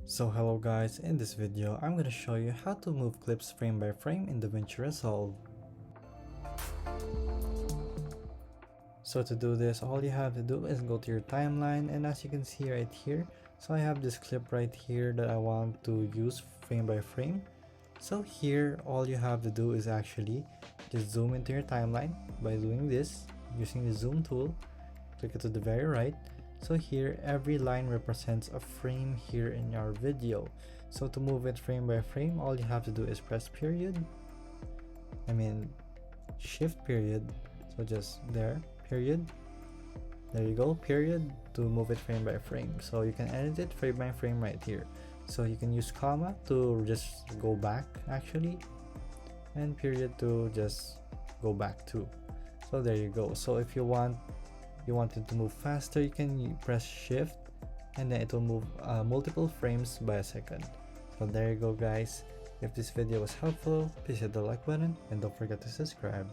So hello guys, in this video I'm going to show you how to move clips frame by frame in DaVinci Resolve. So to do this, all you have to do is go to your timeline, and as you can see right here, so I have this clip right here that I want to use frame by frame. So here all you have to do is actually just zoom into your timeline by doing this using the zoom tool. Click it to the very right. So here every line represents a frame here in our video. So to move it frame by frame, all you have to do is press shift period, so just there, period, there you go, period, to move it frame by frame. So you can edit it frame by frame right here. So you can use comma to just go back actually, and period to just go back too. So there you go. So if you want it to move faster, you can press shift and then it will move multiple frames by a second. So there you go guys. If this video was helpful, please hit the like button and don't forget to subscribe.